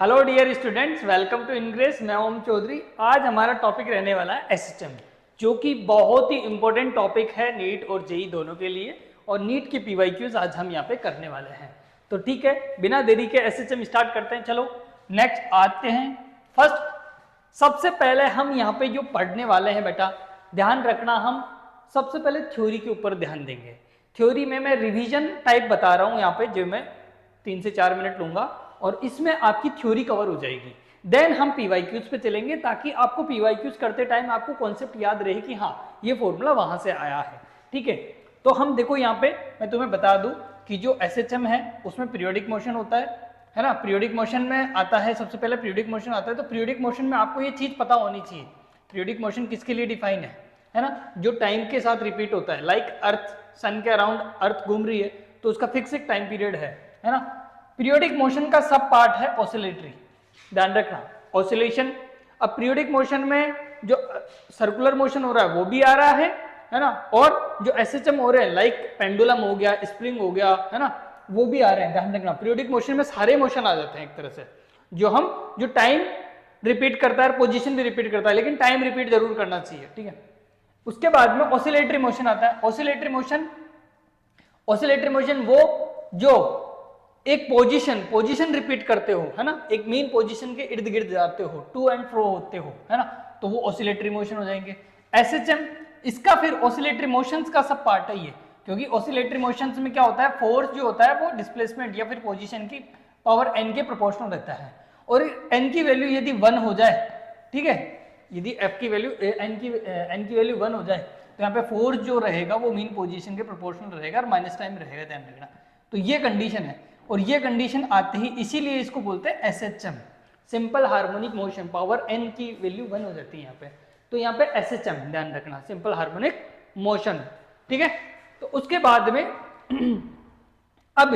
Hello dear students, welcome to Ingress. मैं ओम चौधरी। आज हमारा टॉपिक रहने वाला है एसएचएम, जो कि बहुत ही इंपॉर्टेंट टॉपिक है नीट और जेई दोनों के लिए। और नीट की पीवाईक्यूज आज हम यहाँ पे करने वाले हैं। तो ठीक है, बिना देरी के एसएचएम स्टार्ट करते हैं। चलो नेक्स्ट आते हैं। फर्स्ट सबसे पहले हम यहाँ पे जो पढ़ने वाले हैं बेटा, ध्यान रखना, हम सबसे पहले थ्योरी के ऊपर ध्यान देंगे। थ्योरी में मैं रिवीजन टाइप बता रहा हूँ यहाँ पे, जो मैं 3 से 4 मिनट लूंगा और इसमें आपकी थ्योरी कवर हो जाएगी। देन हम पीवाईक्यूज पे चलेंगे, ताकि आपको पीवाईक्यूज करते टाइम आपको कॉन्सेप्ट याद रहे कि हाँ ये फॉर्मूला वहां से आया है। ठीक है, तो हम देखो यहाँ पे मैं तुम्हें बता दूं कि जो एसएचएम है उसमें पीरियोडिक मोशन होता है ना। पीरियोडिक मोशन में आता है, सबसे पहले पीरियोडिक मोशन आता है। तो पीरियोडिक मोशन में आपको ये चीज पता होनी चाहिए, पीरियोडिक मोशन किसके लिए डिफाइन है ना, जो टाइम के साथ रिपीट होता है। लाइक अर्थ, सन के अराउंड अर्थ घूम रही है तो उसका फिक्स एक टाइम पीरियड है ना। पीरियोडिक मोशन का सब पार्ट है ऑसिलेटरी, ध्यान रखना, ऑसिलेशन। अब पीरियोडिक मोशन में जो सर्कुलर मोशन हो रहा है वो भी आ रहा है ना, और जो एसएचएम हो रहे हैं लाइक पेंडुलम हो गया, स्प्रिंग हो गया, है ना, वो भी आ रहे हैं। ध्यान रखना, पीरियोडिक मोशन में सारे मोशन आ जाते हैं एक तरह से, जो टाइम रिपीट करता है, पोजीशन भी रिपीट करता है, लेकिन टाइम रिपीट जरूर करना चाहिए। ठीक है, उसके बाद में ऑसिलेटरी मोशन आता है। ऑसिलेटरी मोशन वो जो एक पोजीशन रिपीट करते हो, है ना, एक मेन पोजीशन के इर्द गिर्द जाते हो, टू एंड फ्रो होते हो, है ना, तो वो ऑसिलेटरी मोशन हो जाएंगे। एसएचएम इसका फिर ऑसिलेटरी मोशंस का सब पार्ट है ये, क्योंकि ऑसिलेटरी मोशंस में क्या होता है, फोर्स जो होता है वो डिस्प्लेसमेंट या फिर पोजीशन की पावर एन के प्रोपोर्शनल रहता है। और एन की वैल्यू यदि 1 हो जाए, ठीक है, यदि एफ की वैल्यू एन की वैल्यू 1 हो जाए, तो यहाँ पे फोर्स जो रहेगा वो मीन पोजीशन के प्रोपोर्शनल रहेगा और माइनस टाइम रहेगा, ध्यान रखना। तो ये कंडीशन है, और ये कंडीशन आते ही इसीलिए इसको बोलते हैं SHM, simple harmonic motion. Power N की वैल्यू 1 हो जाती है यहाँ पे, तो यहाँ पे एसएचएम, ध्यान रखना, सिंपल हार्मोनिक मोशन। ठीक है, तो उसके बाद में अब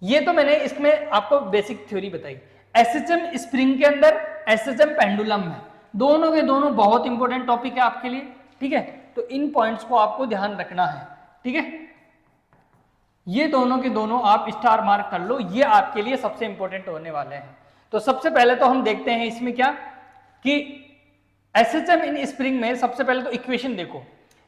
ये तो मैंने इसमें आपको बेसिक थ्योरी बताई। एसएचएम स्प्रिंग के अंदर, एसएचएम पेंडुलम में, दोनों के दोनों बहुत इंपॉर्टेंट टॉपिक है आपके लिए। ठीक है, तो इन पॉइंट्स को आपको ध्यान रखना है। ठीक है, ये दोनों के दोनों आप स्टार मार्क कर लो, ये आपके लिए सबसे इंपॉर्टेंट होने वाले हैं। तो सबसे पहले तो हम देखते हैं इसमें क्या कि एसएचएम इन स्प्रिंग में सबसे पहले तो इक्वेशन देखो,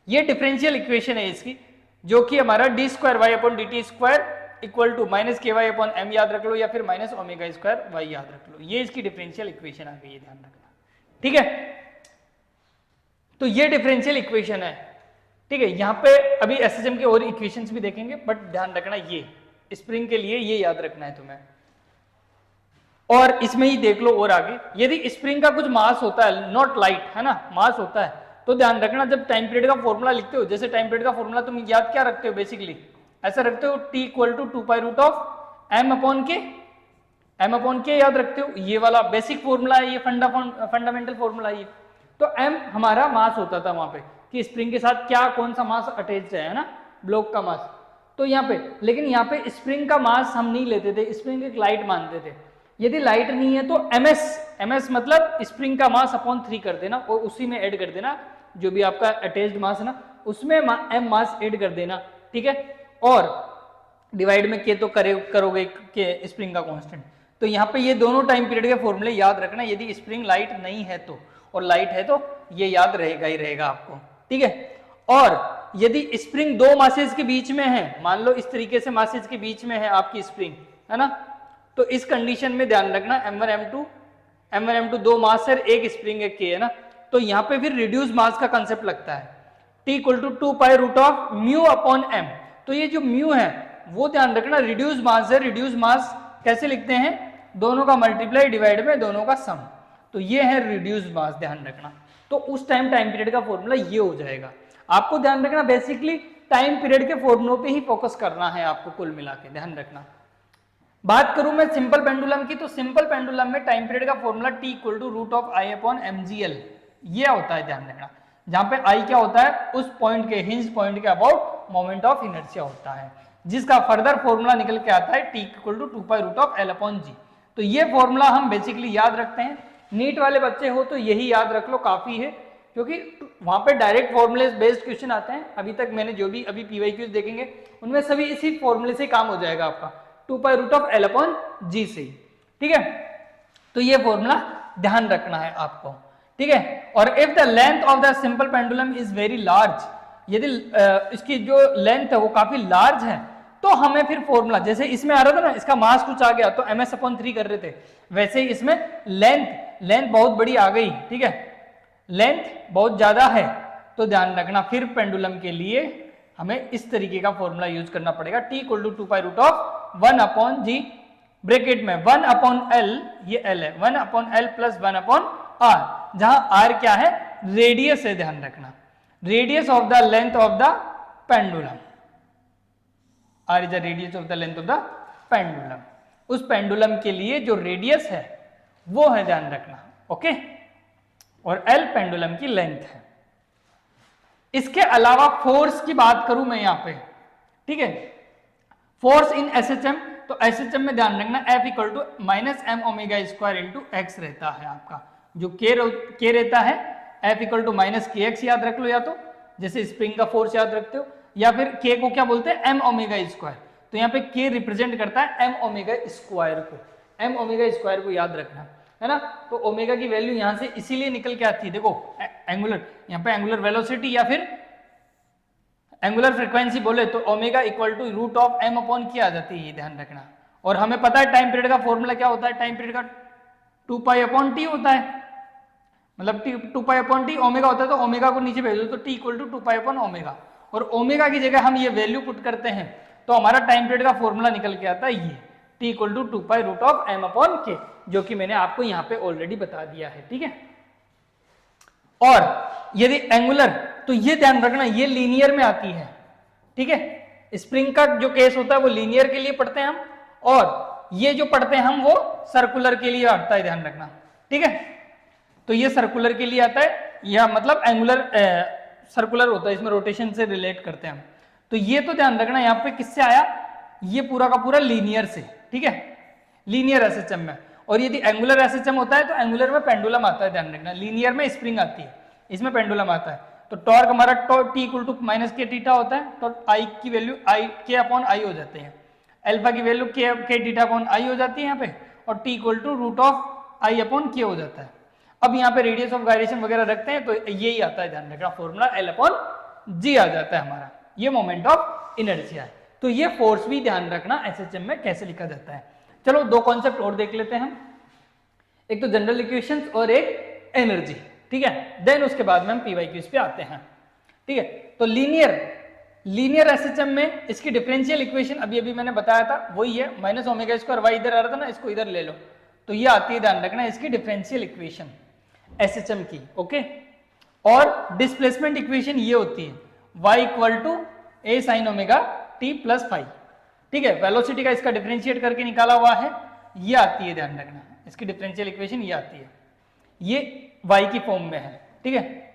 ये डिफरेंशियल इक्वेशन है इसकी, जो कि हमारा D square Y upon D T square equal to minus K Y upon M याद रख लो, या फिर माइनस ओमेगा स्क्वायर वाई याद रख लो। ये इसकी डिफरेंशियल इक्वेशन आ गई है, ध्यान रखना। ठीक है, तो ये डिफरेंशियल इक्वेशन है। ठीक है, यहाँ पे अभी एसएचएम के और इक्वेशंस भी देखेंगे, बट ध्यान रखना ये स्प्रिंग के लिए ये याद रखना है तुम्हें। और इसमें ही देख लो और आगे, यदि स्प्रिंग का कुछ मास होता है, नॉट लाइट, है ना, मास होता है, तो ध्यान रखना जब टाइम पीरियड का फॉर्मूला लिखते हो, जैसे टाइम पीरियड का फॉर्मूला तुम याद क्या रखते हो, बेसिकली ऐसा रखते हो, T equal to 2 pi root of M upon K याद रखते हो। ये वाला बेसिक फॉर्मूला है, ये फंडामेंटल फॉर्मूला है ये। तो एम हमारा मास होता था वहां पे, कि स्प्रिंग के साथ क्या कौन सा मास अटैच है ना, ब्लॉक का मास। तो यहाँ पे, लेकिन यहाँ पे स्प्रिंग का मास हम नहीं लेते थे, स्प्रिंग एक लाइट मानते थे। यदि लाइट नहीं है तो एमएस मतलब स्प्रिंग का मास अपॉन 3 कर देना, और उसी में ऐड कर देना जो भी आपका अटैच्ड मास है ना, उसमें एम मास ऐड कर देना। ठीक है, और डिवाइड में के तो करोगे के स्प्रिंग का कांस्टेंट। तो यहाँ पे ये दोनों टाइम पीरियड के फॉर्मूले याद रखना, यदि स्प्रिंग लाइट नहीं है तो, और लाइट है तो ये याद रहेगा ही रहेगा आपको। ठीक है, और यदि स्प्रिंग दो मासेज के बीच में है, मान लो इस तरीके से मासेज के बीच में है आपकी स्प्रिंग, है ना, तो इस कंडीशन में ध्यान रखना m1 m2 दो मास है, एक स्प्रिंग एक के, है ना, तो यहाँ पे फिर रिड्यूस मास का कंसेप्ट लगता है, t equal to 2 pi root of mu upon m। तो ये जो म्यू है वो ध्यान रखना रिड्यूस मास है। रिड्यूस मास कैसे लिखते हैं, दोनों का मल्टीप्लाई डिवाइड में दोनों का सम, तो ये है रिड्यूस मास, ध्यान रखना। तो उस टाइम पीरियड का फॉर्मूला ये हो जाएगा। आपको ध्यान रखना बेसिकली टाइम पीरियड के फॉर्मूलों पे ही फोकस करना है आपको, कुल मिला के ध्यान रखना। बात करूं मैं सिंपल पेंडुलम की, तो सिंपल पेंडुलम में टाइम पीरियड का formula t equal to root of I upon mgl ये होता है, ध्यान रखना। जहां पे आई क्या होता है, उस पॉइंट के, हिंज पॉइंट के अबाउट मोमेंट ऑफ इनर्शिया होता है, जिसका फर्दर फॉर्मूला निकल के आता है t equal to 2 pi root of l upon g। तो ये फॉर्मूला हम बेसिकली याद रखते हैं। नीट वाले बच्चे हो तो यही याद रख लो, काफी है, क्योंकि वहां पे डायरेक्ट फॉर्मूले बेस्ड क्वेश्चन आते हैं। अभी तक मैंने जो भी अभी पीवाईक्यूज देखेंगे उनमें सभी इसी फॉर्मूले से काम हो जाएगा आपका, 2 pi root of l upon g से। ठीक है, तो ये फॉर्मूला ध्यान रखना है आपको, ठीक है। और if the length of the simple pendulum is very large, यदि इसकी जो लेंथ है वो काफी लार्ज है, तो हमें फिर फॉर्मूला, जैसे इसमें आ रहा था ना, इसका मास कुछ आ गया तो ms/3 कर रहे थे, वैसे ही इसमें लेंथ बहुत बड़ी आ गई, ठीक है, लेंथ बहुत ज्यादा है, तो ध्यान रखना फिर पेंडुलम के लिए हमें इस तरीके का फॉर्मूला यूज करना पड़ेगा, T = 2π√1/g, ब्रैकेट में 1/L, ये L है, 1/L + 1/r, जहां r क्या है, रेडियस है, ध्यान रखना, radius of the length of the pendulum, r is the radius of the length of the pendulum, उस पेंडुलम के लिए जो रेडियस है वो है, ध्यान रखना, ओके, और L पेंडुलम की लेंथ है। इसके अलावा फोर्स की बात करूं मैं यहां पे, ठीक है, फोर्स इन SHM, तो SHM में ध्यान रखना F = -m⍵² x रहता है आपका, जो K रहता है, F = -kx याद रख लो, या तो जैसे स्प्रिंग का फोर्स याद रखते हो, या फिर K को क्या बोलते हैं, m⍵², तो यहाँ पे K रिप्रेजेंट करता है m⍵² को, m⍵² को याद रखना है ना। तो ओमेगा की वैल्यू यहां से इसीलिए निकल के आती है, देखो एंगुलर, यहाँ पे एंगुलर वेलोसिटी या फिर एंगुलर फ्रीक्वेंसी बोले तो ओमेगा = √m/k आ जाती है, ये ध्यान रखना। और हमें पता है टाइम पीरियड का फॉर्मूला क्या होता है, टाइम पीरियड का 2π/t होता है, मतलब 2π/t ओमेगा होता है, तो ओमेगा को नीचे भेज दो तो T = 2π/ω, और ओमेगा की जगह हम ये वैल्यू पुट करते हैं तो हमारा टाइम पीरियड का फॉर्मूला निकल के आता है ये T = 2π√m/k, जो कि मैंने आपको यहाँ पे ऑलरेडी बता दिया है, ठीक है। और यदि एंगुलर, तो ये ध्यान रखना ये लीनियर में आती है, ठीक है, स्प्रिंग का जो केस होता है वो लीनियर के लिए पढ़ते हैं हम, और ये जो पढ़ते हैं हम वो सर्कुलर के लिए आता है, ध्यान रखना, ठीक है। तो ये सर्कुलर के लिए आता है, या मतलब एंगुलर सर्कुलर होता है, इसमें रोटेशन से रिलेट करते हैं हम। तो ये तो ध्यान रखना यहाँ पे किससे आया, ये पूरा का पूरा लीनियर से, ठीक है, लीनियर SHM में। और यदि एंगुलर SHM होता है तो एंगुलर में पेंडुलम आता है, ध्यान रखना, लीनियर में स्प्रिंग आती है, इसमें पेंडुलम आता है। तो टॉर्क हमारा T = -k होता है, तो I की वैल्यू k/I हो जाते हैं, अल्फा की वैल्यू k/I हो जाती है यहाँ पे, और T = √I/k हो जाता है। अब यहाँ पे रेडियस ऑफ गायरेशन वगैरह रखते हैं तो यही आता है, ध्यान रखना, फॉर्मूला L/g आ जाता है हमारा, ये मोमेंट ऑफ इनर्शिया है। तो ये फोर्स भी ध्यान रखना SHM में कैसे लिखा जाता है। चलो दो कॉन्सेप्ट और देख लेते हैं, एक तो जनरल इक्वेशंस और एक एनर्जी, ठीक है, देन उसके बाद में हम PYQs पे आते हैं, ठीक है। तो लीनियर SHM में इसकी डिफरेंशियल इक्वेशन अभी मैंने बताया था, वही है, -ω²y इधर आ रहा था ना, इसको इधर ले लो, तो ये आती है, ध्यान रखना, इसकी डिफरेंशियल इक्वेशन SHM की, ओके। और डिस्प्लेसमेंट इक्वेशन ये होती है y = a sin ω/t + φ, ठीक है, वेलोसिटी का इसका डिफरेंशिएट करके निकाला हुआ है, ये आती है, ध्यान रखना, इसकी डिफरेंशियल इक्वेशन ये आती है, ये y की फॉर्म में है, ठीक है।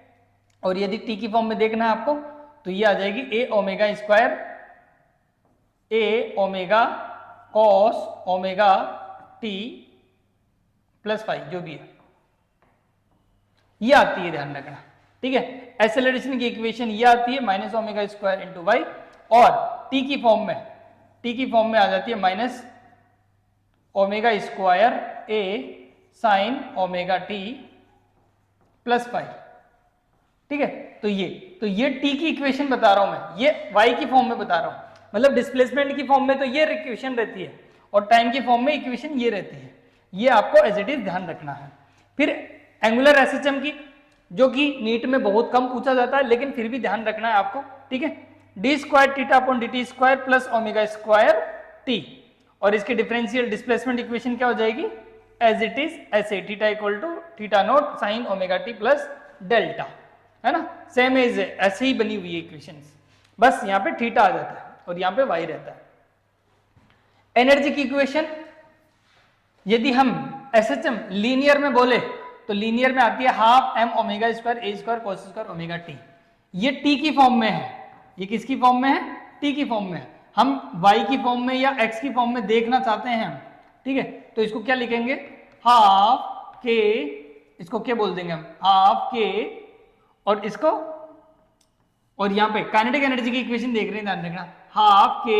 और यदि t की फॉर्म में देखना है आपको तो ये आ जाएगी a ω² a ω cos ω/t + φ, जो भी है ये आती है, ध्यान रखना, ठीक है। एक्सेलरेशन की इक्वेशन ये आती है -ω² y, और t की फॉर्म में आ जाती है -ω² a sin ω/t + φ, ठीक है। तो ये t की इक्वेशन बता रहा हूं मैं, ये y की फॉर्म में बता रहा हूं, मतलब डिस्प्लेसमेंट की फॉर्म में तो ये इक्वेशन रहती है, और टाइम की फॉर्म में इक्वेशन ये रहती है, ये आपको एज इट इज ध्यान रखना है। फिर एंगुलर SHM की, जो कि नीट में बहुत कम पूछा जाता है, लेकिन फिर भी ध्यान रखना है आपको, ठीक है, d² θ/dt² + ω²t, और इसकी डिफरेंशियल डिस्प्लेसमेंट इक्वेशन क्या हो जाएगी, एज इट इज ऐसे, θ = θ0 sin ω/t + डेल्टा, है ना, सेम एज है, ऐसे ही बनी हुई है इक्वेशंस, बस यहाँ पे थीटा आ जाता है और यहाँ पे y रहता है। एनर्जी की इक्वेशन यदि हम SHM लीनियर में बोले तो लीनियर में आती है 12 m⍵² a² cos² ω/t, ये t की फॉर्म में है, ये किसकी फॉर्म में है, t की फॉर्म में है। हम y की फॉर्म में या x की फॉर्म में देखना चाहते हैं हम, ठीक है, तो इसको क्या लिखेंगे, हाफ k, इसको क्या बोल देंगे हम, हाफ k, और इसको, और यहाँ पे काइनेटिक एनर्जी की इक्वेशन देख रहे हैं, ध्यान रखना, हाफ k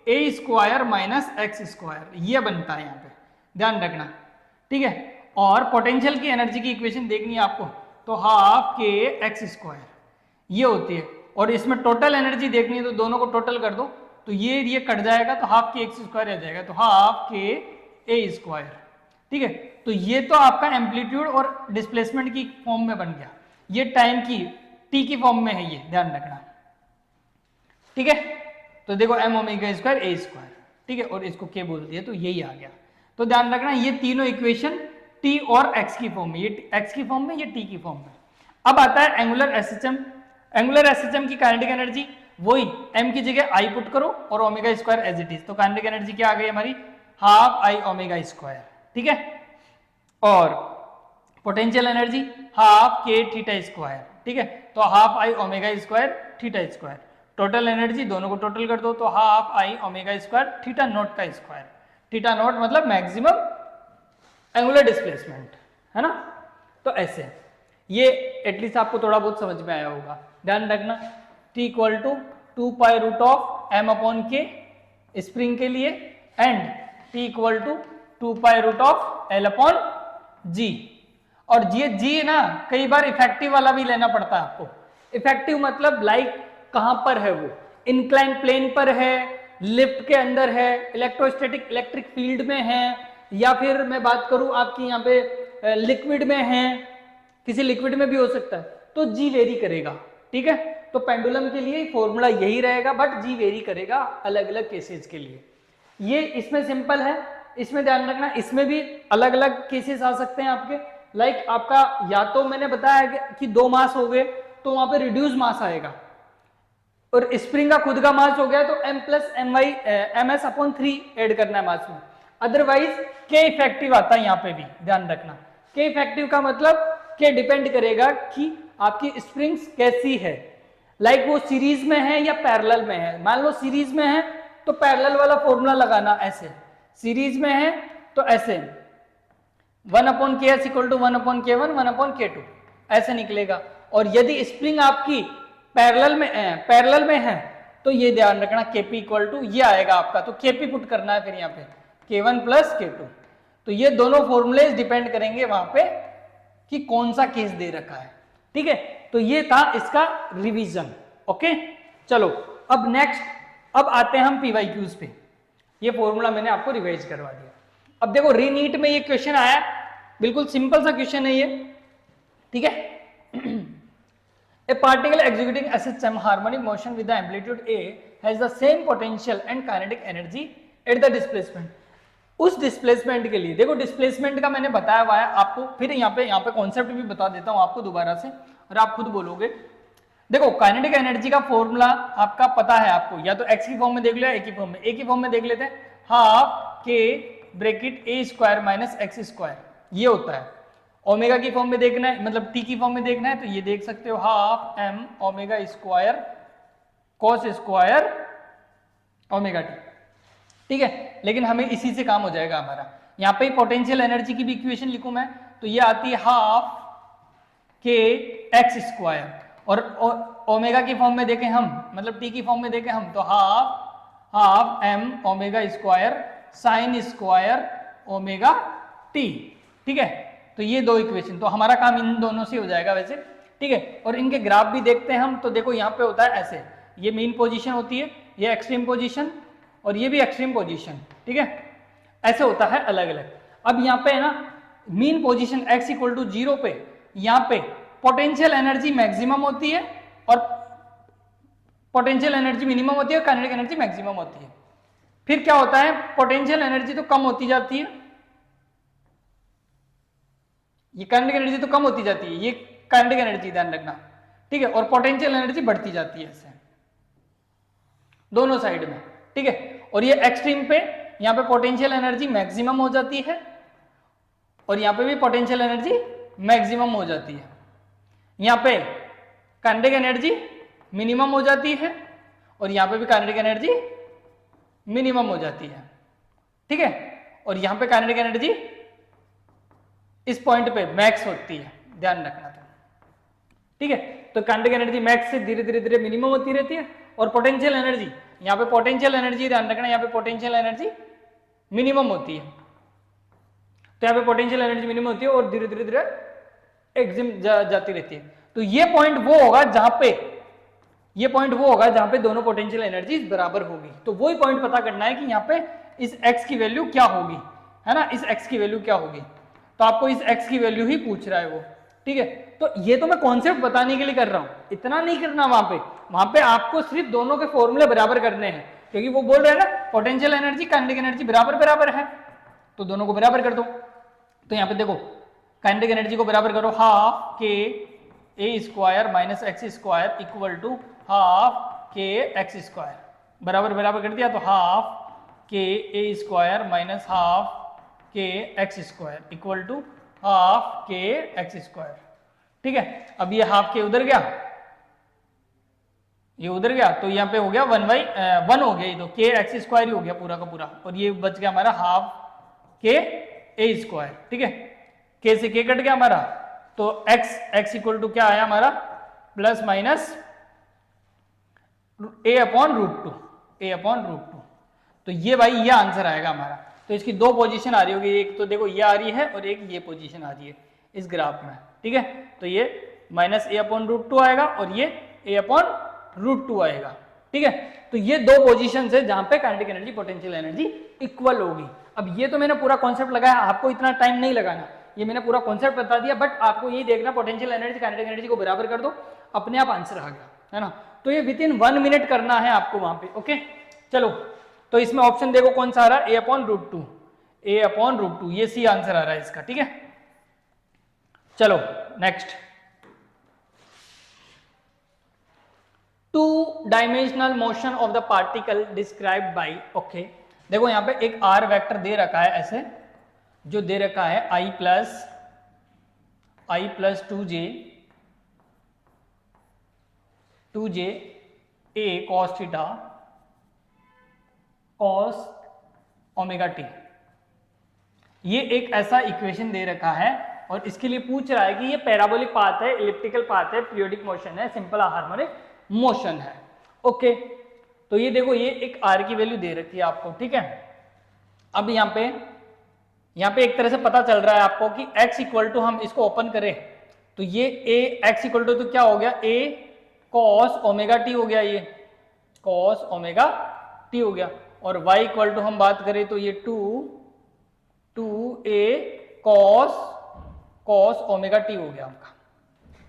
a² - x², ये बनता है यहाँ पे, ध्यान रखना, ठीक है। और पोटेंशियल की एनर्जी की इक्वेशन देखनी है आपको, तो हाफ के एक्स स्क्वायर ये होती है, और इसमें टोटल एनर्जी देखनी है तो दोनों को टोटल कर दो, तो ये कट जाएगा तो हाफ के एक्स स्क्वायर आ जाएगा, तो हाफ के ए स्क्वायर, ठीक है। तो ये तो आपका एम्पलीट्यूड और डिस्प्लेसमेंट की फॉर्म में बन गया, ये टाइम की टी की फॉर्म में है, ये ध्यान रखना, ठीक है। तो देखो एम ओमेगा स्क्वायर ए स्क्वायर, ठीक है, और इसको के बोल दिया तो यही आ गया। तो ध्यान रखना ये तीनों इक्वेशन टी और एक्स की फॉर्म में, ये एक्स की फॉर्म में, ये टी की फॉर्म में। अब आता है एंगुलर एसएचएम। एंगुलर एसएचएम की काइनेटिक एनर्जी वही m की जगह i पुट करो और omega square as it is, तो काइनेटिक एनर्जी क्या आ गई हमारी, हाफ आई ओमेगा स्क्वायर, ठीक है। और पोटेंशियल एनर्जी हाफ के थीटा स्क्वायर, ठीक है, तो half I omega square theta square. Total energy दोनों को टोटल कर दो तो half I omega square theta naught का स्क्वायर, थीटा नॉट मतलब मैक्सिमम एंगुलर डिस्प्लेसमेंट, है ना। तो ऐसे ये एटलीस्ट आपको थोड़ा बहुत समझ में आया होगा। ध्यान रखना t equal to 2 pi root of m upon K spring के लिए, and t equal to 2 pi root of l upon g। और ये g ना कई बार इफेक्टिव वाला भी लेना पड़ता है आपको। इफेक्टिव मतलब लाइक कहां पर है वो, इंक्लाइन प्लेन पर है, लिफ्ट के अंदर है, इलेक्ट्रोस्टैटिक इलेक्ट्रिक फील्ड में है, या फिर मैं बात करूं आपकी यहाँ पे लिक्विड में है, किसी लिक्विड में भी हो सकता है, तो जी वेरी करेगा, ठीक है। तो पेंडुलम के लिए फॉर्मूला यही रहेगा, बट जी वेरी करेगा अलग अलग केसेस के लिए। ये इसमें सिंपल है, इसमें ध्यान रखना, इसमें भी अलग अलग केसेस आ सकते हैं आपके, लाइक आपका या तो मैंने बताया कि 2 मास हो गए तो वहां पे रिड्यूस मास आएगा, और स्प्रिंग का खुद का मास हो गया तो m plus M S upon 3 add करना है मास में। अदरवाइज के इफेक्टिव आता है यहाँ पे भी, ध्यान रखना। के इफेक्टिव का मतलब के डिपेंड करेगा कि आपकी स्प्रिंग्स कैसी है, लाइक वो सीरीज में है या पैरेलल में है। मान लो सीरीज में है तो पैरेलल वाला फॉर्मूला लगाना ऐसे, सीरीज में है तो ऐसे 1 अपॉन के एस इक्वल टू 1 अपॉन के 1 1 अपॉन के 2 ऐसे निकलेगा। और यदि स्प्रिंग आपकी पैरेलल में है तो ये ध्यान रखना केपी इक्वल टू ये आएगा आपका, तो केपी पुट करना है फिर यहाँ पे k1 प्लस k2। तो ये दोनों फॉर्मूले डिपेंड करेंगे वहां पे कि कौन सा केस दे रखा है, ठीक है। तो ये था इसका रिवीजन, ओके। चलो अब नेक्स्ट, अब आते हैं हम PYQs पे। ये फॉर्मूला मैंने आपको रिवाइज करवा दिया। अब देखो रीनीट में ये क्वेश्चन आया, बिल्कुल सिंपल सा क्वेश्चन है ये, ठीक है। A particle executing SHM harmonic motion with the amplitude A has the same potential and kinetic energy at the displacement। उस डिस्प्लेसमेंट के लिए देखो, डिस्प्लेसमेंट का मैंने बताया हुआ है आपको, फिर यहाँ पे कॉन्सेप्ट भी बता देता हूँ आपको दोबारा से, और आप खुद बोलोगे। देखो काइनेटिक एनर्जी का फॉर्मूला आपका पता है आपको, या तो एक्स की फॉर्म में देख लो या ए की फॉर्म में। ए की फॉर्म में देख लेते हैं, हाफ के ब्रैकेट ए स्क्वायर माइनस एक्स स्क्वायर ये होता है। ओमेगा की फॉर्म में देखना है, मतलब टी की फॉर्म में देखना है, तो ये देख सकते हो half M omega square cos square omega T, ठीक है। लेकिन हमें इसी से काम हो जाएगा हमारा। यहाँ पे पोटेंशियल एनर्जी की भी इक्वेशन लिखूं मैं, तो ये आती है हाफ के एक्स स्क्वायर, और ओमेगा की फॉर्म में देखें हम, मतलब टी की फॉर्म में देखें हम, तो half M omega square sine square omega T, ठीक है। तो ये दो इक्वेशन, तो हमारा काम इन दोनों से हो जाएगा वैसे, ठीक है। और इनके ग्राफ भी देखते हैं हम, तो देखो यहाँ पे होता है ऐसे, ये मीन पोजीशन होती है, ये एक्सट्रीम पोजीशन, और ये भी एक्सट्रीम पोजीशन, ठीक है। ऐसे होता है अलग अलग। अब यहाँ पे है ना mean position x equal to 0 पे, यहाँ पे पोटेंशियल एनर्जी मैक्सिमम होती है और पोटेंशियल एनर्जी मिनिमम होती है और काइनेटिक एनर्जी मैक्सिमम होती है। फिर क्या होता है, पोटेंशियल एनर्जी तो कम होती जाती है, ये काइनेटिक एनर्जी तो कम होती जाती है, ये काइनेटिक एनर्जी ध्यान रखना, ठीक है। और पोटेंशियल एनर्जी बढ़ती जाती है ऐसे दोनों साइड में, ठीक है। और ये एक्सट्रीम पे यहाँ पे पोटेंशियल एनर्जी मैक्सिमम हो जाती है और यहाँ पे भी पोटेंशियल एनर्जी मैक्सिमम हो जाती है। यहाँ पे काइनेटिक एनर्जी मिनिमम हो जाती है और यहाँ पे भी काइनेटिक एनर्जी मिनिमम हो जाती है, ठीक है। और यहाँ पे काइनेटिक एनर्जी इस पॉइंट पे मैक्स होती है, ध्यान रखना तो, ठीक है। तो काइनेटिक एनर्जी मैक्स से धीरे धीरे धीरे मिनिमम होती रहती है, और पोटेंशियल एनर्जी, यहाँ पे पोटेंशियल एनर्जी ध्यान रखना, यहाँ पे पोटेंशियल एनर्जी मिनिमम होती है, तो यहाँ पे पोटेंशियल एनर्जी मिनिमम होती है और धीरे धीरे धीरे एक्सिम जाती रहती है। तो ये पॉइंट वो होगा जहां पे, ये पॉइंट वो होगा जहां पे दोनों पोटेंशियल एनर्जी बराबर होगी। तो वही पॉइंट पता करना है कि यहाँ पे इस x की वैल्यू क्या होगी, है ना, इस x की वैल्यू क्या होगी। तो आपको इस x की वैल्यू ही पूछ रहा है वो, ठीक है। तो ये तो मैं कॉन्सेप्ट बताने के लिए कर रहा हूं, इतना नहीं करना। वहां पे आपको सिर्फ दोनों के फॉर्मूले बराबर करने हैं, क्योंकि वो बोल रहे हैं ना पोटेंशियल एनर्जी काइनेटिक एनर्जी बराबर बराबर है, तो दोनों को बराबर कर दो। तो यहाँ पे देखो काइनेटिक एनर्जी को बराबर करो, हाफ के ए square minus X square equal to half के एक्स स्क्वायर, बराबर बराबर कर दिया। तो हाफ के ए स्क्वायर माइनस हाफ के X square equal to half के एक्स स्क्वायर, ठीक है। अब ये हाफ के उधर गया, ये उधर गया, तो यहाँ पे हो गया 1/1 हो गया, ये तो के एक्स स्क्वायर ही हो गया पूरा का पूरा, और ये बच गया हमारा हाफ के ए स्क्वायर, ठीक है। के से के कट गया हमारा, तो x इक्वल टू क्या आया हमारा, प्लस माइनस a/√2, a/√2। तो ये भाई ये आंसर आएगा हमारा। तो इसकी दो पोजीशन आ रही होगी, एक तो देखो ये आ रही है और एक ये पोजीशन आ रही है इस ग्राफ में, ठीक है। तो ये माइनस a/√2 आएगा और ये a/√2 आएगा, ठीक है। तो ये दो पोजीशन है जहां पे kinetic energy potential energy equal होगी। अब ये तो मैंने पूरा कॉन्सेप्ट लगाया, आपको इतना टाइम नहीं लगाना, ये मैंने पूरा कॉन्सेप्ट बता दिया, बट आपको ये देखना पोटेंशियल एनर्जी काइनेटिक एनर्जी को बराबर कर दो, अपने आप आंसर आ गया, है ना। तो ये विद इन 1 मिनट करना है आपको वहां पे, ओके। चलो तो इसमें ऑप्शन देखो कौन सा आ रहा है, a/√2, a/√2, ये सी आंसर आ रहा है इसका, ठीक है। चलो next, 2 dimensional motion of the particle described bye, okay. देखो यहाँ पे एक r वेक्टर दे रखा है ऐसे, जो दे रखा है i plus 2j a cos theta cos omega t। ये एक ऐसा इक्वेशन दे रखा है और इसके लिए पूछ रहा है कि ये पैराबोलिक पाथ है, इलिप्टिकल पाथ है, पीरियोडिक मोशन है, सिंपल हार्मोनिक मोशन है, ओके। तो ये देखो ये एक r की वैल्यू दे रखी है आपको, ठीक है। अब यहाँ पे एक तरह से पता चल रहा है आपको कि x इक्वल टू, हम इसको ओपन करें तो ये a x इक्वल टू तो क्या हो गया, a cos ओमेगा t हो गया, ये cos ओमेगा t हो गया, और y इक्वल टू हम बात करें तो ये 2a cos ओमेगा t हो गया आपका,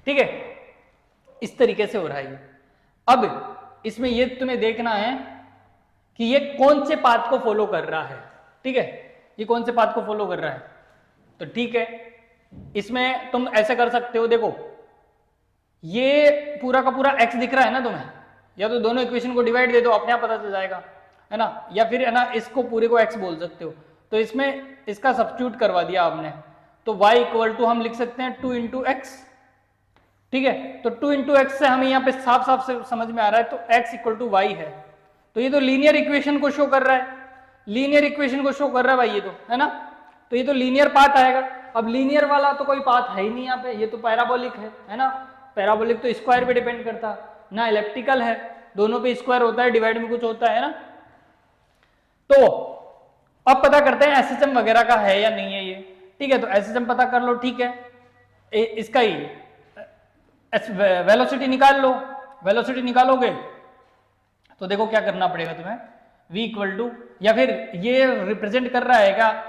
ठीक है। इस तरीके से हो रहा है ये। अब इसमें ये तुम्हें देखना है कि ये कौन से पाथ को फॉलो कर रहा है, ठीक है, ये कौन से पाथ को फॉलो कर रहा है। तो ठीक है, इसमें तुम ऐसे कर सकते हो, देखो ये पूरा का पूरा x दिख रहा है ना तुम्हें, या तो दोनों इक्वेशन को डिवाइड दे दो, अपने आप पता चल जाएगा, है ना, या फिर है ना इसको पूरे को x बोल सकते हो। तो इसमें इसका सब्स्टिट्यूट करवा दिया आपने, तो y इक्वल टू हम लिख सकते हैं 2 इंटू एक्स, ठीक है। तो 2 इंटू एक्स से हमें यहाँ पे साफ साफ से समझ में आ रहा है, तो x इक्वल टू वाई है। तो ये तो लीनियर इक्वेशन को शो कर रहा है, लीनियर इक्वेशन को शो कर रहा है भाई, ये तो है ना। तो ये तो लीनियर पाथ आएगा। अब लीनियर वाला तो कोई पाथ है ही नहीं यहाँ पे, ये तो पैराबोलिक है ना। पैराबोलिक तो स्क्वायर पे डिपेंड करता ना, इलेप्टिकल है, दोनों पे स्क्वायर होता है, डिवाइड में कुछ होता है ना। तो अब पता करते हैं एसएचएम वगैरह का है या नहीं है ये, ठीक है। तो एसएचएम पता कर लो, ठीक है। इसका ही वेलोसिटी निकाल लो, वेलोसिटी निकालोगे तो देखो क्या करना पड़ेगा तुम्हें, v इक्वल टू, या फिर ये रिप्रेजेंट कर रहा है क्या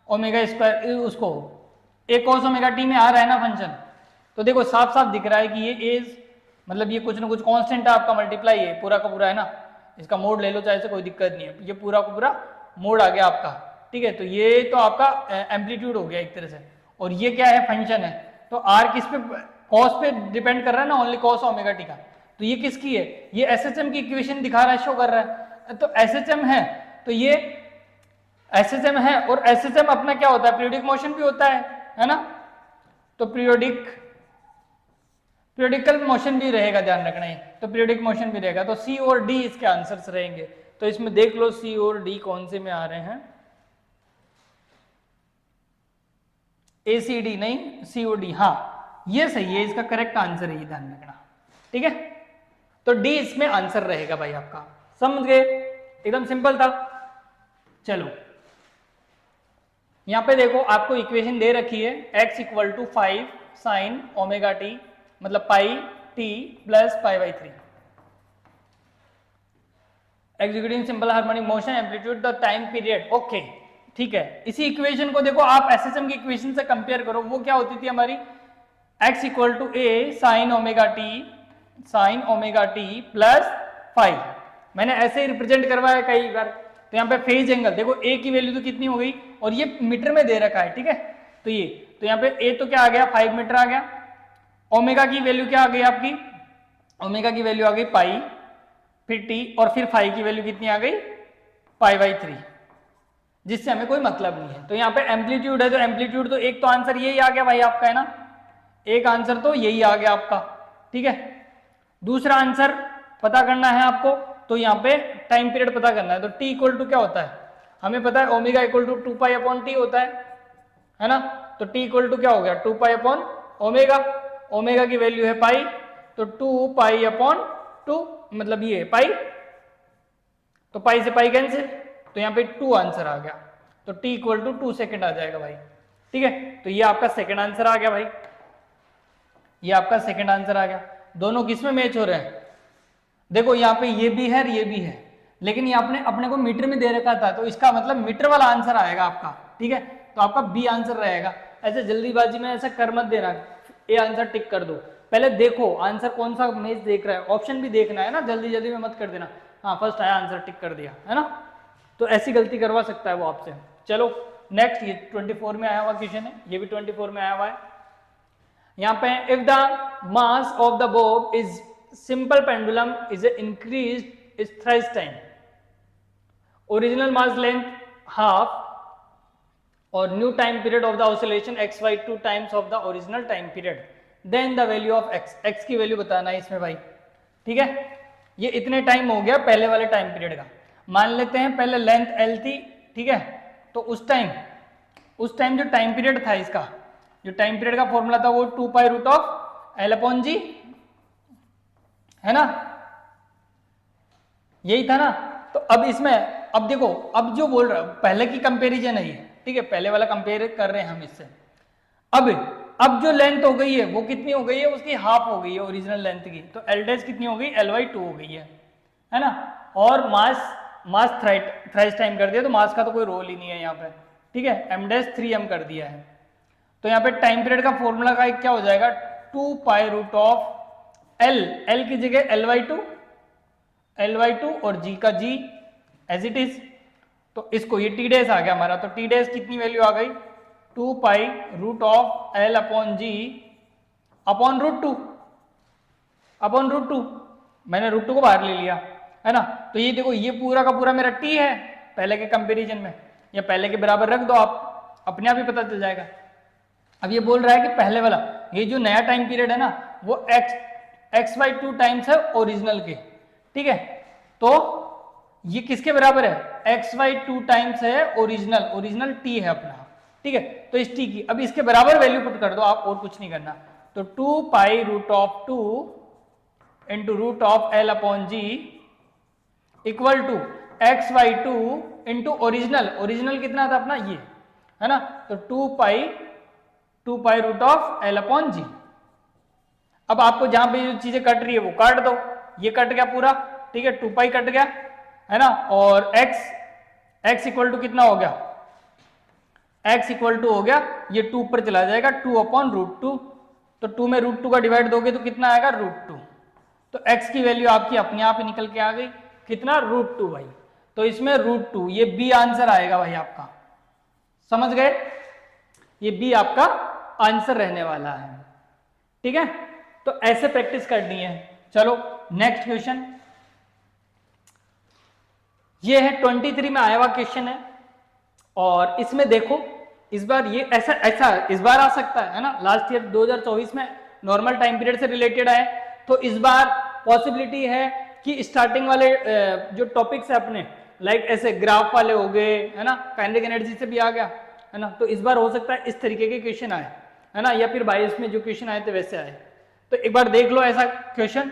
ओमेगा स्क्वायर, उसको a cos ओमेगा t में आ रहा है ना फंक्शन। तो देखो साफ साफ दिख रहा है कि ये एज मतलब ये कुछ ना कुछ कांस्टेंट है आपका, मल्टीप्लाई है पूरा का पूरा, है ना। इसका मोड ले लो चाहे से, कोई दिक्कत नहीं है, ये पूरा का पूरा मोड आ गया आपका, ठीक है। तो ये तो आपका एम्पलीट्यूड हो गया एक तरह से, और ये क्या है, फंक्शन है। तो r किस पे, cos पे डिपेंड कर रहा है ना, ओनली cos ओमेगा t का। तो ये किसकी है, ये एसएचएम की इक्वेशन दिखा रहा है, शो कर रहा है। तो एसएचएम है, तो ये एसएचएम है, और एसएचएम अपना क्या होता है, पीरियोडिक मोशन भी होता है ना। तो पीरियोडिकल मोशन भी रहेगा, ध्यान रखना है। तो पीरियोडिक मोशन भी रहेगा, तो सी और डी इसके आंसर्स रहेंगे। तो इसमें देख लो सी और डी कौन से में आ रहे हैं, ए सी डी नहीं, सी ओ डी, हाँ ये सही है, इसका करेक्ट आंसर है, ये ध्यान रखना, ठीक है। तो डी इसमें आंसर रहेगा भाई आपका, समझ गए, एकदम सिंपल था। चलो यहाँ पे देखो आपको इक्वेशन दे रखी है x equal to 5 sine omega T, मतलब pi T plus pi by 3, executing simple harmonic motion amplitude the time period. Okay ठीक है, इसी इक्वेशन को देखो आप एसएसएम की इक्वेशन से कंपेयर करो, वो क्या होती थी हमारी x equal to A sine omega T plus 5, मैंने ऐसे ही रिप्रेजेंट करवाया कई बार। तो यहाँ पे फेज एंगल देखो a की वैल्यू तो कितनी हो गई, और ये मीटर में दे रखा है, ठीक है। तो ये तो यहाँ पे a तो क्या आ गया 5 मीटर आ गया, ओमेगा की वैल्यू क्या आ गई आपकी, ओमेगा की वैल्यू आ गई पाई, फिर t, और फिर फाइव की वैल्यू कितनी आ गई पाई बाई 3, जिससे हमें कोई मतलब नहीं है। तो यहाँ पे एम्पलीट्यूड है, तो एम्पलीट्यूड तो एक तो आंसर यही आ गया भाई आपका, है ना, एक आंसर तो यही आ गया आपका, ठीक है। दूसरा आंसर पता करना है आपको, तो यहाँ पे टाइम पीरियड पता करना है। तो t इक्वल टू क्या होता है, हमें पता है omega equal to 2 pi upon T होता है ना। तो t इक्वल टू क्या हो गया 2 पाई अपॉन ओमेगा, ओमेगा की वैल्यू है पाई, तो 2 पाई अपॉन 2 मतलब ये पाई, तो पाई से पाई कैंसिल, तो यहाँ पे 2 आंसर आ गया। तो t इक्वल टू 2 सेकेंड आ जाएगा भाई, ठीक है। तो ये आपका सेकेंड आंसर आ गया भाई, ये आपका सेकेंड आंसर आ गया। दोनों किस में मैच हो रहे हैं, देखो यहाँ पे ये भी है ये भी है, लेकिन ये आपने अपने को मीटर में दे रखा था, तो इसका मतलब मीटर वाला आंसर आएगा आपका, ठीक है। तो आपका बी आंसर रहेगा। ऐसे जल्दीबाजी में ऐसा कर मत देना, ए आंसर टिक कर दो, पहले देखो आंसर कौन सा मैच देख रहा है, ऑप्शन भी देखना है ना, जल्दी जल्दी में मत कर देना, हाँ फर्स्ट आया आंसर टिक कर दिया, है ना। तो ऐसी गलती करवा सकता है वो आपसे। चलो नेक्स्ट, ये 24 में आया हुआ क्वेश्चन है, ये भी 24 में आया हुआ है। यहाँ पे if the mass of the bob is simple pendulum is increased is thrice time, original mass length half or new time period of the oscillation x by 2 times of the original time period, then the value of x, x की वैल्यू बताना है इसमें भाई, ठीक है। ये इतने टाइम हो गया पहले वाले टाइम पीरियड का, मान लेते हैं पहले लेंथ l थी, ठीक है। तो उस टाइम जो टाइम पीरियड था इसका, जो टाइम पीरियड का फॉर्मूला था वो 2 pi root of L upon G, है ना, यही था ना। तो अब इसमें, अब देखो अब जो बोल रहा है पहले की कंपेरिजन है ये, ठीक है, पहले वाला कंपेयर कर रहे हैं हम इससे। अब जो लेंथ हो गई है वो कितनी हो गई है, उसकी हाफ हो गई है ओरिजिनल लेंथ की, तो एल डैश कितनी हो गई L/2 हो गई है ना। और मास थ्राइस टाइम कर दिया, तो मास का तो कोई रोल ही नहीं है यहाँ पे, ठीक है, m डैश 3m कर दिया है। तो यहाँ पे टाइम पीरियड का फॉर्मूला का क्या हो जाएगा 2 पाई रूट ऑफ l की जगह L/2 और g का g एज इट इज। तो इसको ये t डैश आ गया हमारा, तो t डैश कितनी वैल्यू आ गई 2 pi root of l upon G upon root two, मैंने रूट 2 को बाहर ले लिया, है ना। तो ये देखो ये पूरा का पूरा मेरा t है पहले के कंपैरिजन में, या पहले के बराबर रख दो आप, अपने आप ही पता चल जाएगा। अब ये बोल रहा है कि पहले वाला ये जो नया टाइम पीरियड है ना वो x/2 टाइम्स है ओरिजिनल के, ठीक है। तो ये किसके बराबर है x/2 टाइम्स है ओरिजिनल t है अपना, ठीक है। तो इस t की अब इसके बराबर वैल्यू पुट कर दो आप, और कुछ नहीं करना। तो 2 pi root of 2 into root of l upon G equal to x/2 into original कितना था अपना ये, है ना। तो 2 pi root of l upon G. अब आपको जहां पे जो चीजें कट रही है वो काट दो, ये कट गया पूरा, ठीक है, 2 पाई कट गया, है ना। और x इक्वल टू कितना हो गया, x इक्वल टू हो गया ये 2 पर चला जाएगा 2 अपॉन रूट 2, तो 2 में रूट 2 का डिवाइड दोगे तो कितना आएगा रूट 2। तो x की वैल्यू आपकी अपने आप ही निकल के आ गई, कितना रूट 2 भाई। तो इसमें रूट 2 ये बी आंसर आएगा भाई आपका, समझ गए, ये बी आपका आंसर रहने वाला है, ठीक है। तो ऐसे प्रैक्टिस करनी है। चलो नेक्स्ट क्वेश्चन, ये है 23 में आया हुआ क्वेश्चन है, और इसमें देखो इस बार ये ऐसा इस बार आ सकता है ना, लास्ट ईयर 2024 में नॉर्मल टाइम पीरियड से रिलेटेड है, तो इस बार पॉसिबिलिटी है कि स्टार्टिंग वाले जो टॉपिक्स है अपने लाइक ऐसे ग्राफ वाले हो गए, है ना, काइनेटिक एनर्जी से भी आ गया, है ना। तो इस बार हो सकता है इस तरीके के क्वेश्चन आए, है ना, या फिर 22 में जो क्वेश्चन आए थे वैसे आए। तो एक बार देख लो ऐसा क्वेश्चन,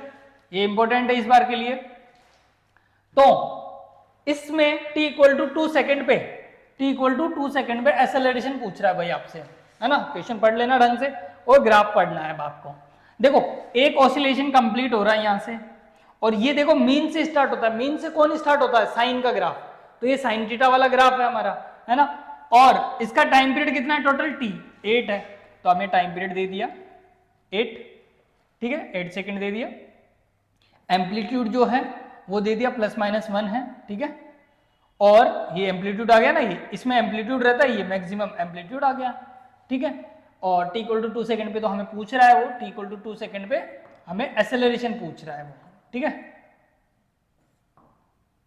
ये इंपॉर्टेंट है इस बार के लिए। तो इसमें t इक्वल टू 2 सेकेंड पे, t इक्वल टू 2 सेकेंड पे एक्सेलरेशन पूछ रहा है भाई आपसे, है ना। क्वेश्चन पढ़ लेना ढंग से और ग्राफ पढ़ना है आपको। देखो एक ऑसिलेशन कंप्लीट हो रहा है यहाँ से, और ये देखो मीन से स्टार्ट होता है। मीन से कौन स्टार्ट होता है? साइन का ग्राफ। तो ये साइन थीटा वाला ग्राफ है हमारा, है ना। और इसका टाइम पीरियड कितना है टोटल? t 8 है, तो हमें टाइम पीरियड दे दिया 8, ठीक है, 8 सेकेंड दे दिया। एम्पलीट्यूड जो है वो दे दिया ±1 है, ठीक है। और ये एम्पलीट्यूड आ गया ना, ये इसमें एम्पलीट्यूड रहता है, ये मैक्सिमम एम्पलीट्यूड आ गया, ठीक है। और t इक्वल टू 2 सेकेंड पे तो हमें पूछ रहा है वो, t इक्वल टू 2 सेकेंड पे हमें एक्सेलरेशन पूछ रहा है वो, ठीक है,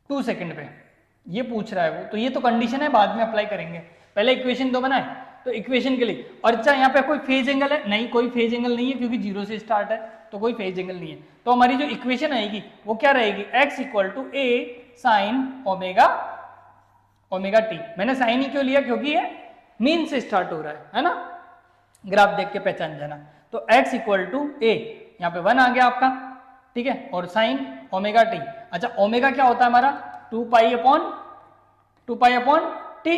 2 सेकेंड पे ये पूछ रहा है वो। तो ये तो कंडीशन है, बाद में अप्लाई करेंगे, पहले इक्वेशन तो बनाए। तो इक्वेशन के लिए, और अच्छा यहाँ पे कोई फेज एंगल है? नहीं, कोई फेज एंगल नहीं है, क्योंकि 0 से स्टार्ट है, तो कोई फेज एंगल नहीं है। तो हमारी जो इक्वेशन आएगी वो क्या रहेगी? x equal to a sine omega t। मैंने साइन ही क्यों लिया? क्योंकि ये मीन से स्टार्ट हो रहा है ना, ग्राफ देख के पहचान जाना। तो x इक्वल टू a, यहाँ पे 1 आ गया आपका, ठीक है, और साइन ओमेगा t। अच्छा ओमेगा क्या होता है हमारा? 2 पाई अपॉन t।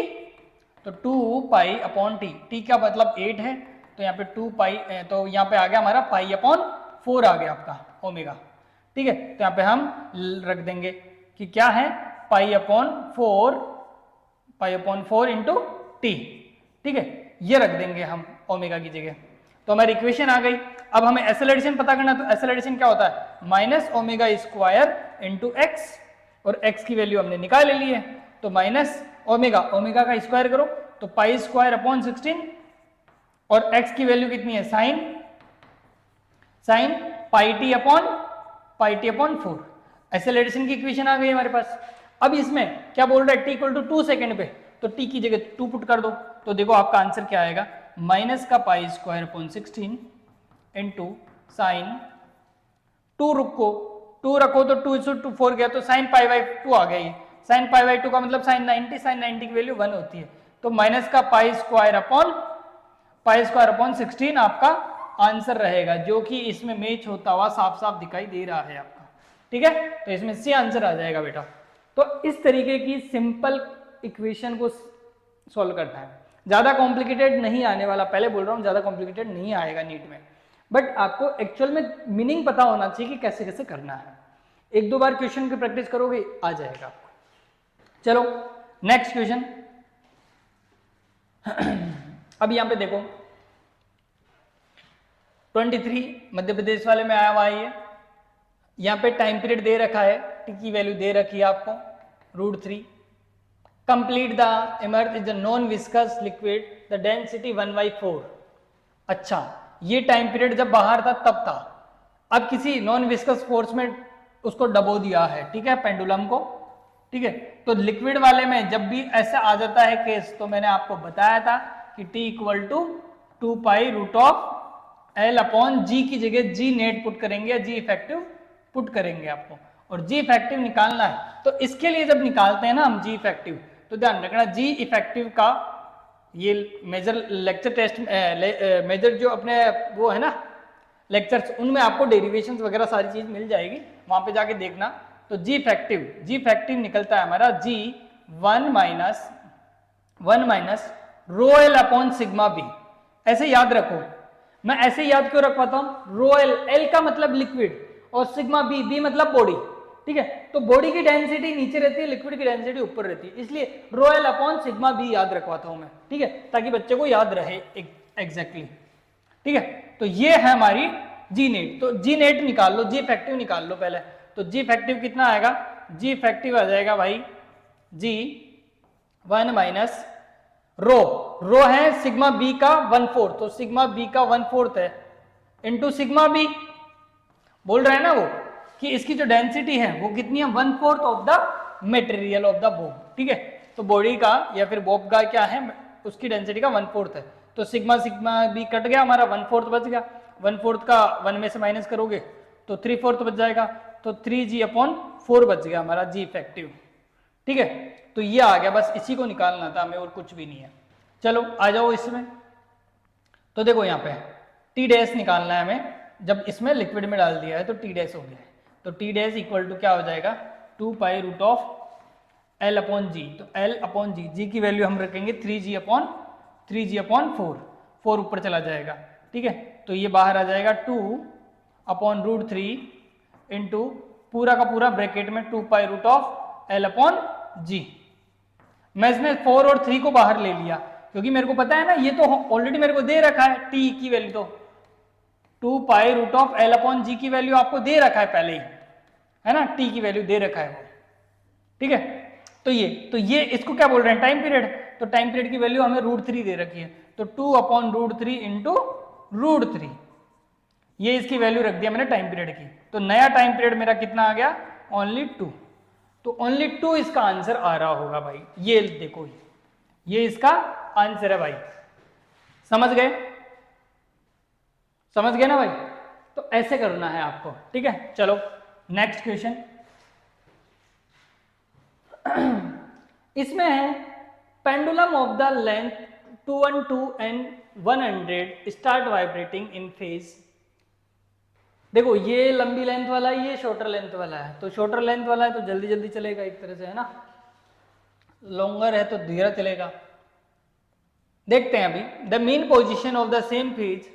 तो 2 पाई अपॉन t, t का मतलब 8 है, तो यहाँ पे 2 पाई, तो यहाँ पे आ गया हमारा पाई अपॉन 4 आ गया आपका ओमेगा, ठीक है। तो यहाँ पे हम रख देंगे कि क्या है? पाई अपॉन 4 इंटू टी, ठीक है, ये रख देंगे हम ओमेगा की जगह। तो हमारी इक्वेशन आ गई। अब हमें एक्सेलरेशन पता करना, तो एक्सेलरेशन क्या होता है? Minus omega square into x, और x की वैल्यू हमने निकाल ली है, तो माइनस ओमेगा का स्क्वायर करो तो पाई स्क्वायर अपॉन 16, और x की वैल्यू कितनी है? Sine pi T upon 4। Acceleration की इक्वेशन आ गई हमारे पास। अब इसमें क्या बोल रहा है? t इक्वल टू 2 सेकेंड पे, तो t की जगह 2 पुट कर दो, तो देखो आपका आंसर क्या आएगा? माइनस का pi square upon 16 into sine 2 रखो तो 2 से 2 4 गया, तो साइन पाई बाई 2 आ गया। ये साइन पाई बाई 2 का मतलब साइन 90 की वैल्यू 1 होती है, तो माइनस का पाई स्क्वायर अपॉन 16 आपका आंसर रहेगा, जो कि इसमें मैच होता हुआ साफ साफ दिखाई दे रहा है आपका, ठीक है। तो इसमें सी आंसर आ जाएगा बेटा। तो इस तरीके की सिंपल इक्वेशन को सॉल्व करना है, ज्यादा कॉम्प्लिकेटेड नहीं आने वाला, पहले बोल रहा हूं ज्यादा कॉम्प्लिकेटेड नहीं आएगा नीट में, बट आपको एक्चुअल में मीनिंग पता होना चाहिए कि कैसे कैसे करना है। एक दो बार क्वेश्चन की प्रैक्टिस करोगे आ जाएगा आपको। चलो नेक्स्ट क्वेश्चन। अब यहां पे देखो 23 मध्य प्रदेश वाले में आया हुआ है। यहाँ पे टाइम पीरियड दे रखा है, टी की वैल्यू दे रखी है आपको √3। Complete the emerge is a non viscous liquid the density 1/4। अच्छा ये टाइम पीरियड जब बाहर था तब था, अब किसी नॉन विस्कस फोर्स में उसको डबो दिया है, ठीक है, पेंडुलम को, ठीक है। तो लिक्विड वाले में जब भी ऐसा आ जाता है केस, तो मैंने आपको बताया था कि t equal to 2 pi √L upon जी की जगह जी नेट पुट करेंगे या जी इफेक्टिव पुट करेंगे आपको, और जी इफेक्टिव निकालना है। तो इसके लिए जब निकालते हैं ना हम जी इफेक्टिव, तो ध्यान रखना जी इफेक्टिव का ये मेजर लेक्चर टेस्ट मेजर जो अपने वो है ना लेक्चर्स, उनमें आपको डेरिवेशंस वगैरह सारी चीज मिल जाएगी, वहां पे जाके देखना। तो जी इफेक्टिव निकलता है हमारा G 1 minus √L upon sigma B. ऐसे याद रखो, मैं ऐसे याद क्यों रखवाता हूं? √L का मतलब लिक्विड और सिग्मा बी मतलब बॉडी, ठीक है। तो बॉडी की डेंसिटी नीचे रहती है, लिक्विड की डेंसिटी ऊपर रहती है, इसलिए √L अपॉन सिग्मा बी याद रखवाता हूं मैं, ठीक है, ताकि बच्चे को याद रहे एग्जैक्टली, ठीक है। तो ये है हमारी जी नेट। तो जी नेट निकाल लो, जी इफेक्टिव निकाल लो पहले। तो जी इफेक्टिव कितना आएगा? जी इफेक्टिव आ जाएगा भाई जी 1 माइनस रो है सिग्मा बी का 1/4, तो सिग्मा बी का 1/4 है इंटू सिग्मा बी, बोल रहा है ना वो कि इसकी जो डेंसिटी है वो कितनी है? 1/4 of the material of the Bob, ठीक है। तो बॉडी का या फिर बॉब का क्या है? उसकी डेंसिटी का 1/4 है, तो सिग्मा बी कट गया हमारा, 1/4 बच गया। 1/4 का 1 में से माइनस करोगे तो 3/4 बच जाएगा, तो 3g/4 बच गया हमारा जी इफेक्टिव, ठीक है। तो ये आ गया, बस इसी को निकालना था हमें और कुछ भी नहीं है। चलो आ जाओ इसमें। तो देखो यहाँ पे टी डैश निकालना है हमें, जब इसमें लिक्विड में डाल दिया है तो टी डैश हो गया है, तो टी डैश इक्वल टू क्या हो जाएगा? 2 पाई L अपॉन जी, तो L अपॉन जी, जी की वैल्यू हम रखेंगे 3g अपॉन 4, 4 ऊपर चला जाएगा, ठीक है। तो ये बाहर आ जाएगा 2 अपॉन रूट 3 इंटू पूरा का पूरा ब्रैकेट में 2 pi root of L upon g. मैं इसमें 4 और 3 को बाहर ले लिया क्योंकि मेरे को पता है ना, ये तो ऑलरेडी मेरे को दे रखा है t की वैल्यू, तो 2 pi root of L upon जी की वैल्यू आपको दे रखा है पहले ही, है ना, t की वैल्यू दे रखा है वो, ठीक है। तो ये इसको क्या बोल रहे हैं, टाइम पीरियड। तो टाइम पीरियड की वैल्यू हमें √3 दे रखी है, तो 2 अपॉन √3 इंटू √3, ये इसकी वैल्यू रख दिया मैंने टाइम पीरियड की। तो नया टाइम पीरियड मेरा कितना आ गया, ओनली 2। तो ओनली 2 इसका आंसर आ रहा होगा भाई, ये देखो, ये इसका आंसर है भाई। समझ गए, समझ गए ना भाई। तो ऐसे करना है आपको, ठीक है। चलो नेक्स्ट क्वेश्चन। इसमें है pendulum of the length 212 and 100 start vibrating in phase. देखो ये लंबी लेंथ वाला है, ये शॉर्टर लेंथ वाला है। तो शॉर्टर लेंथ वाला है तो जल्दी जल्दी चलेगा एक तरह से, है ना। लॉन्गर है तो धीरे चलेगा। देखते हैं अभी। The mean position of the same phase,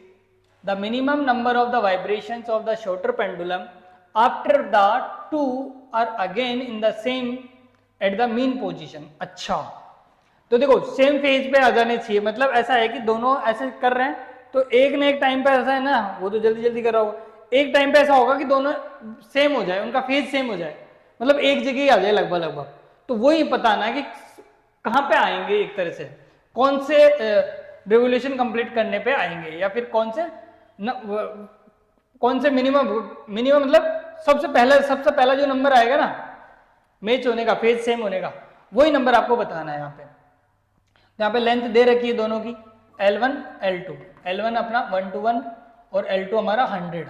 the minimum number of the vibrations of the shorter pendulum after the two are again in the same at the mean position. अच्छा, तो देखो सेम फेज पे आ जाने चाहिए, मतलब ऐसा है कि दोनों ऐसे कर रहे हैं तो एक ने एक टाइम पे, ऐसा है ना, वो तो जल्दी जल्दी कर रहा होगा, एक टाइम पे ऐसा होगा कि दोनों सेम हो जाए, उनका फेज सेम हो जाए, मतलब एक जगह ही आ जाए लगभग लगभग। तो वही बताना है कि कहाँ पे आएंगे, एक तरह से कौन से रेवोल्यूशन कंप्लीट करने पे आएंगे, या फिर कौन से मिनिमम मतलब सबसे पहला जो नंबर आएगा ना मैच होने का, फेज सेम होने का, वही नंबर आपको बताना है। यहाँ पे यहाँ पे लेंथ दे रखी है दोनों की, L1 L2, L1 अपना 1:1 और L2 हमारा 100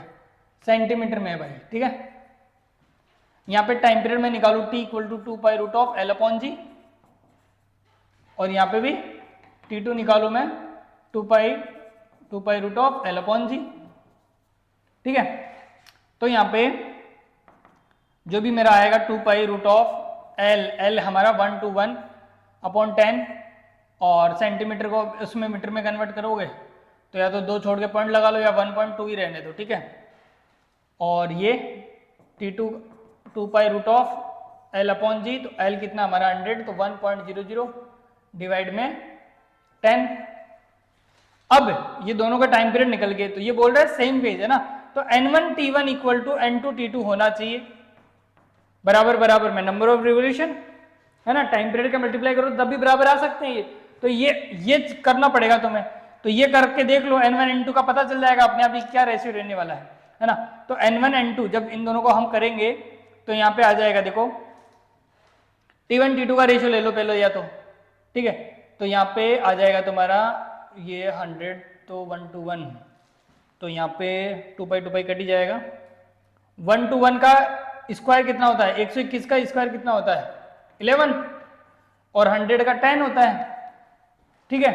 सेंटीमीटर में है भाई, ठीक है। यहाँ पे टाइम पीरियड में निकालू t equal to 2 pi root of L upon g, और यहाँ पे भी T2 निकालू मैं 2 pi root of L upon g, ठीक है। तो यहाँ पे जो भी मेरा आएगा 2 पाई रूट ऑफ L हमारा 1:1 अपॉन 10, और सेंटीमीटर को उसमें मीटर में कन्वर्ट करोगे तो या तो 2 छोड़ के पॉइंट लगा लो या 1.2 ही रहने दो, ठीक है। और ये T2 2 pi root of L upon g, तो L कितना हमारा 100, तो 1.00 डिवाइड में 10। अब ये दोनों का टाइम पीरियड निकल गए, तो ये बोल रहा है सेम फेज है ना, तो N1 T1 equal to N2 T2 होना चाहिए, बराबर बराबर में नंबर ऑफ रिवोल्यूशन, है ना। टाइम पीरियड का मल्टीप्लाई करो तब भी बराबर आ सकते हैं ये। तो ये करना पड़ेगा तुम्हें, तो ये करके देख लो, N1 N2 का पता चल जाएगा अपने आप ही क्या रेशियो रहने वाला है ना। तो N1 N2 जब इन दोनों को हम करेंगे तो यहाँ पे आ जाएगा, देखो T1 T2 का रेशियो ले लो पहले या तो, ठीक है। तो यहाँ पे आ जाएगा तुम्हारा ये 100, तो 1:1, तो यहाँ पे 2 पाई कट ही जाएगा। 1:1 का स्क्वायर कितना होता है, 121 का स्क्वायर कितना होता है 11, और 100 का 10 होता है, ठीक है।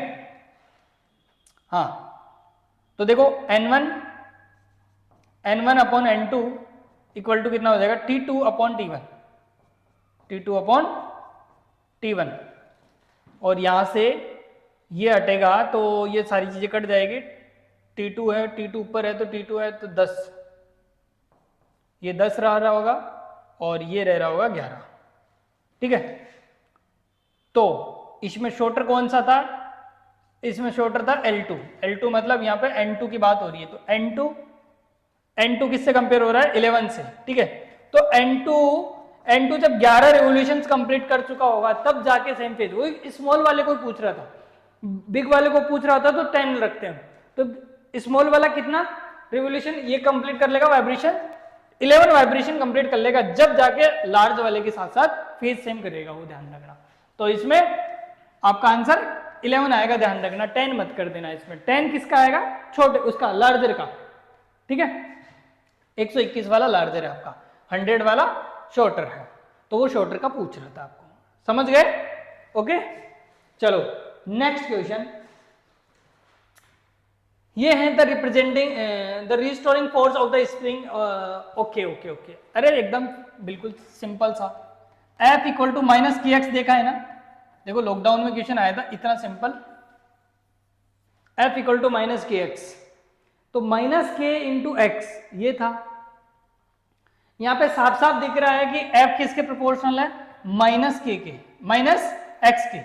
हाँ, तो देखो N1 upon N2 equal to कितना हो जाएगा, T2 अपॉन T1, और यहां से ये हटेगा तो ये सारी चीजें कट जाएगी। T2 है, T2 ऊपर है तो T2 है तो 10, ये 10 रहा होगा, और ये रह रहा होगा 11, ठीक है। तो इसमें शॉर्टर कौन सा था, इसमें शॉर्टर था L2 मतलब यहाँ पे N2 की बात हो रही है, तो N2 किससे कंपेयर हो रहा है, 11 से, ठीक है। तो N2 जब 11 रेवोल्यूशंस कंप्लीट कर चुका होगा तब जाके सेम फेज। वही स्मॉल वाले को पूछ रहा था, बिग वाले को पूछ रहा था तो 10 रखते हैं, तो स्मॉल वाला कितना रेवोल्यूशन ये कंप्लीट कर लेगा, वाइब्रेशन 11 वाइब्रेशन कंप्लीट कर लेगा, जब जाके लार्ज वाले के साथ साथ फेज सेम करेगा, वो ध्यान रखना। तो इसमें आपका आंसर 11 आएगा, ध्यान रखना, 10 मत कर देना इसमें। 10 किसका आएगा, छोटे उसका, लार्जर का, ठीक है। 121 वाला लार्जर है आपका, 100 वाला शॉर्टर है, तो वो शॉर्टर का पूछ रहा था आपको, समझ गए। ओके, चलो नेक्स्ट क्वेश्चन। ये है the representing the restoring force of the spring. Okay, अरे एकदम बिल्कुल सिंपल सा, F equal to minus K x देखा है ना, देखो लॉकडाउन में क्वेश्चन आया था इतना simple, F equal to minus K X, तो माइनस के इंटू एक्स ये था। यहां पे साफ साफ दिख रहा है कि एफ किसके प्रोपोर्शनल है, माइनस के माइनस एक्स के।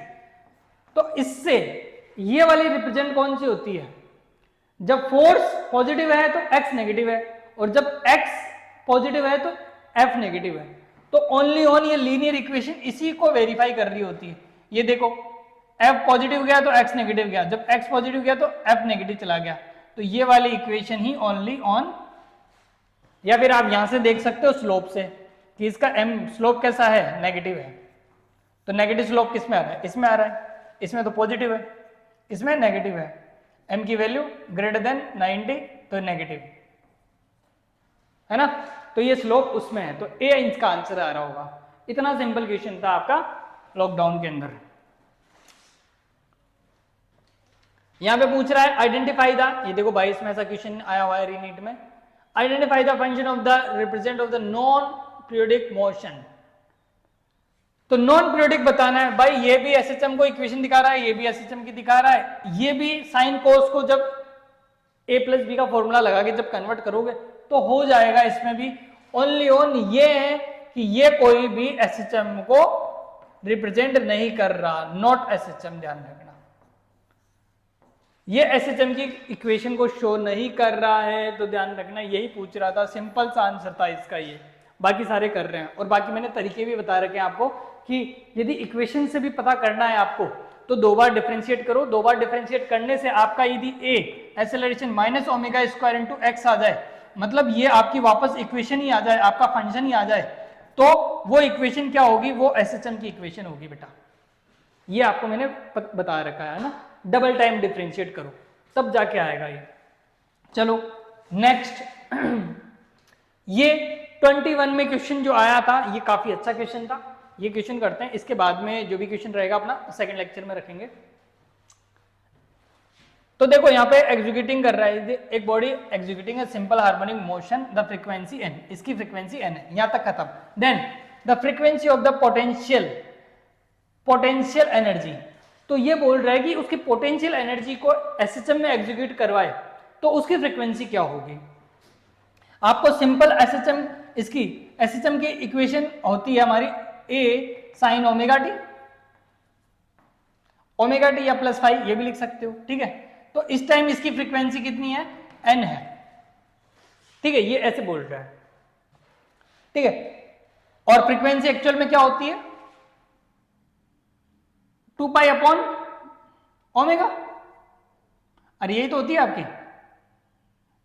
तो इससे ये वाली रिप्रेजेंट कौन सी होती है, जब फोर्स पॉजिटिव है तो एक्स नेगेटिव है, और जब एक्स पॉजिटिव है तो एफ नेगेटिव है। तो ओनली ऑन ये लीनियर इक्वेशन इसी को वेरीफाई कर रही होती है। ये देखो एफ पॉजिटिव गया तो एक्स नेगेटिव गया, जब एक्स पॉजिटिव गया तो एफ नेगेटिव चला गया, तो ये वाली इक्वेशन ही ओनली ऑन, या फिर आप यहां से देख सकते हो स्लोप से कि इसका एम स्लोप कैसा है, नेगेटिव है, तो नेगेटिव स्लोप किस में आ रहा है, इसमें आ रहा है, इसमें तो पॉजिटिव है, इसमें नेगेटिव है, एम की वैल्यू ग्रेटर देन 90 तो नेगेटिव है ना, तो ये स्लोप उसमें है, तो ए इसका आंसर आ रहा होगा। इतना सिंपल क्वेश्चन था आपका लॉकडाउन के अंदर। यहां पे पूछ रहा है आइडेंटिफाई द, ये देखो 22 में ऐसा क्वेश्चन आया हुआ है रीनीट में, identify the function of the represent of the non periodic motion. तो नॉन पीरियोडिक बताना है भाई, ये भी एसएचएम को इक्वेशन दिखा रहा है, ये भी एसएचएम की दिखा रहा है, ये भी साइन कोस को जब a प्लस बी का फॉर्मूला लगा के जब कन्वर्ट करोगे तो हो जाएगा इसमें भी। ओनली ऑन ये है कि ये कोई भी एसएचएम को रिप्रेजेंट नहीं कर रहा, नॉट एसएचएम, ध्यान रखना, ये एसएचएम की इक्वेशन को शो नहीं कर रहा है, तो ध्यान रखना यही पूछ रहा था, सिंपल सा आंसर था इसका ये, बाकी सारे कर रहे हैं। और बाकी मैंने तरीके भी बता रखे हैं आपको कि यदि इक्वेशन से भी पता करना है आपको तो 2 बार डिफरेंशिएट करो, 2 बार डिफरेंशिएट करने से आपका यदि a acceleration minus omega square into x आ जाए, मतलब ये आपकी वापस इक्वेशन ही आ जाए, आपका फंक्शन ही आ जाए, तो वो इक्वेशन क्या होगी, वो एसएचएम की इक्वेशन होगी बेटा। ये आपको मैंने बता रखा है ना, डबल टाइम डिफरेंशिएट करो तब जाके आएगा ये। चलो नेक्स्ट ये 21 में क्वेश्चन जो आया था ये काफी अच्छा क्वेश्चन था, ये क्वेश्चन करते हैं, इसके बाद में जो भी क्वेश्चन रहेगा अपना सेकंड लेक्चर में रखेंगे। तो देखो यहाँ पे एग्जीक्यूटिंग कर रहा है, एक body executing simple harmonic motion, the frequency n, इसकी फ्रीक्वेंसी एन है, यहां तक खत्म। Then the frequency of the potential energy, तो ये बोल रहा है कि उसकी पोटेंशियल एनर्जी को एसएचएम में एग्जीक्यूट करवाए तो उसकी फ्रीक्वेंसी क्या होगी। आपको सिंपल एसएचएम, इसकी एसएचएम की इक्वेशन होती है हमारी a sine omega t, omega t या प्लस फाइव ये भी लिख सकते हो, ठीक है। तो इस टाइम इसकी फ्रीक्वेंसी कितनी है, एन है, ठीक है, ये ऐसे बोल रहा है, ठीक है। और फ्रीक्वेंसी एक्चुअल में क्या होती है, 2 पाई अपॉन ओमेगा, अरे यही तो होती है आपकी,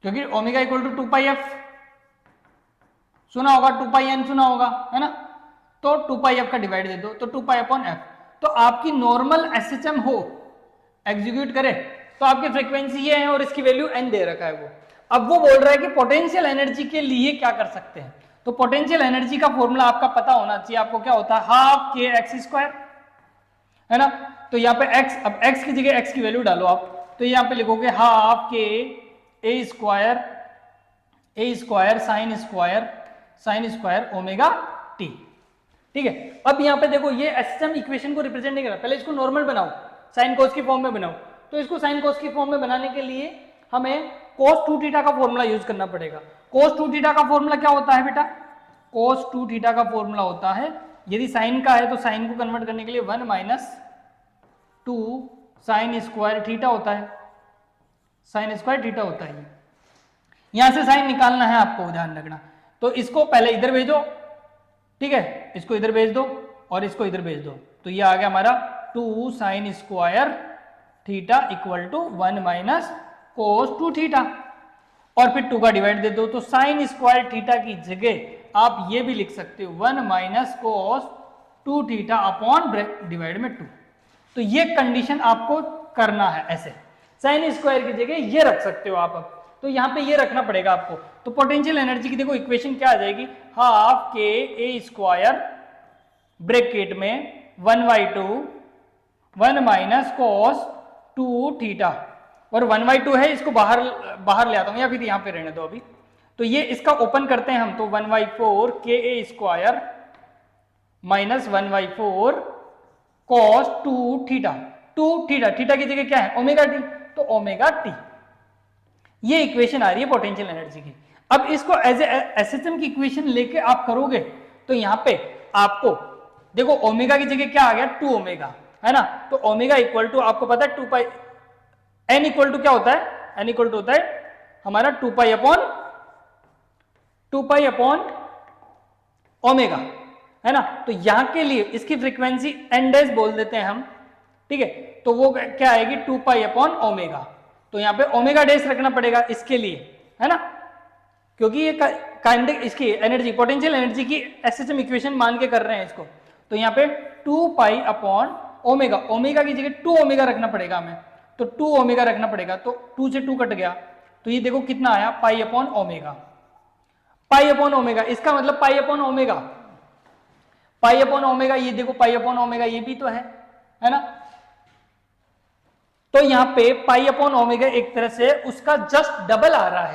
क्योंकि omega equal to 2 pi F सुना होगा, 2 पाई एन सुना होगा, है ना, तो 2 पाई एफ का डिवाइड दे दो तो 2 पाई अपॉन एफ। तो आपकी नॉर्मल एसएचएम हो एग्जीक्यूट करे तो आपकी फ्रीक्वेंसी ये है और इसकी वैल्यू एन दे रखा है वो। अब वो बोल रहा है कि पोटेंशियल एनर्जी के लिए क्या कर सकते हैं, तो पोटेंशियल एनर्जी का फॉर्मूला आपका पता होना चाहिए, आपको क्या होता है, हाफ के एक्स स्क्वायर, है ना। तो यहाँ पे x, अब x की जगह x की वैल्यू डालो आप, तो यहाँ पे लिखोगे हाफ के ए square sine square omega T, ठीक है। अब यहाँ पे देखो ये एसएचएम इक्वेशन को रिप्रेजेंट नहीं कर रहा, पहले इसको नॉर्मल बनाओ, साइन कोस की फॉर्म में बनाओ। तो इसको साइन कोस की फॉर्म में बनाने के लिए हमें cos 2 थीटा का फॉर्मूला यूज करना पड़ेगा। cos 2 थीटा का फॉर्मूला क्या होता है बेटा, cos 2 थीटा का फॉर्मूला होता है, यदि साइन का है तो साइन को कन्वर्ट करने के लिए 1 माइनस 2 साइन स्क्वायर थीटा होता है, साइन स्क्वायर थीटा होता है। यहां से साइन निकालना है आपको, ध्यान रखना। तो इसको पहले इधर भेजो, ठीक है, इसको इधर भेज दो और इसको इधर भेज दो, तो ये आ गया हमारा 2 sine square theta equal to 1 minus cos 2 theta, और फिर 2 का डिवाइड दे दो, तो साइन स्क्वायर थीटा की जगह आप ये भी लिख सकते हो 1 minus cos 2 theta upon divide में 2। तो ये कंडीशन आपको करना है, ऐसे साइन स्क्वायर की जगह ये रख सकते हो आप। अब तो यहाँ पे ये रखना पड़ेगा आपको। तो पोटेंशियल एनर्जी की देखो इक्वेशन क्या आ जाएगी, हाफ के ए स्क्वायर ब्रैकेट में 1/2 1 माइनस कोस 2 थीटा, और 1/2 है, इसको बाहर ले आता हूं या फिर यहाँ पे रहने दो अभी। तो ये इसका ओपन करते हैं हम, तो 1/4 के ए square minus 1/4 cos 2 theta. 2 theta, theta की जगह क्या है ओमेगा टी, तो ओमेगा टी। ये इक्वेशन आ रही है पोटेंशियल एनर्जी की। अब इसको एज एसएचएम की इक्वेशन लेके आप करोगे तो यहां पे आपको देखो ओमेगा की जगह क्या आ गया 2 ओमेगा, है ना। तो ओमेगा इक्वल टू आपको पता है 2 पाई, एन इक्वल टू क्या होता है, एन इक्वल टू होता है हमारा 2 पाई अपॉन ओमेगा, है ना। तो यहां के लिए इसकी फ्रीक्वेंसी एन डैश बोल देते हैं हम, ठीक है। तो वो क्या आएगी 2 पाई अपॉन ओमेगा। तो यहां पे ओमेगा डैश रखना पड़ेगा इसके लिए, है ना, क्योंकि ये काइनेटिक इसकी एनर्जी पोटेंशियल एनर्जी की एसएचएम इक्वेशन मान के कर रहे हैं इसको। तो यहाँ पे 2 पाई अपॉन ओमेगा, ओमेगा की जगह 2 ओमेगा रखना पड़ेगा हमें, तो 2 ओमेगा रखना पड़ेगा। तो 2 से 2 कट गया, तो ये देखो कितना आया pi upon omega. Pi upon omega इसका मतलब pi upon omega, pi upon omega, ये देखो पाई अपॉन ओमेगा ये भी तो है ना। तो यहां पे पाई अपॉन ओमेगा एक तरह से उसका जस्ट डबल आ रहा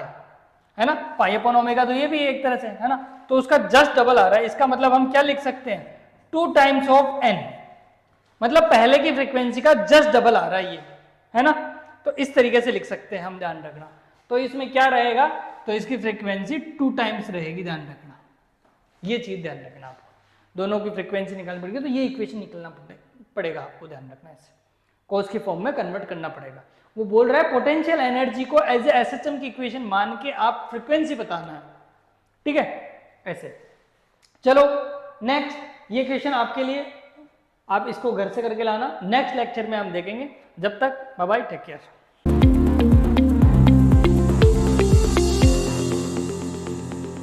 है ना। पाई अपॉन ओमेगा तो ये भी एक तरह से है ना, तो उसका जस्ट डबल आ रहा है। इसका मतलब हम क्या लिख सकते हैं 2 टाइम्स ऑफ एन, मतलब पहले की फ्रीक्वेंसी का जस्ट डबल आ रहा है ये, है ना। तो इस तरीके से लिख सकते हैं हम, ध्यान रखना। तो इसमें क्या रहेगा, तो इसकी फ्रीक्वेंसी 2 टाइम्स रहेगी, ध्यान रखना, ये चीज ध्यान रखना आपको। दोनों की फ्रीक्वेंसी निकालनी पड़ेगी, तो ये इक्वेशन निकलना पड़ेगा आपको, ध्यान रखना। इसे कॉस के फॉर्म में कन्वर्ट करना पड़ेगा। वो बोल रहा है पोटेंशियल एनर्जी को एज ए एसएचएम की इक्वेशन मान के आप फ्रीक्वेंसी बताना है, ठीक है, ऐसे। चलो नेक्स्ट ये क्वेश्चन आपके लिए, आप इसको घर से करके लाना, नेक्स्ट लेक्चर में हम देखेंगे। जब तक बाय बाय, टेक केयर।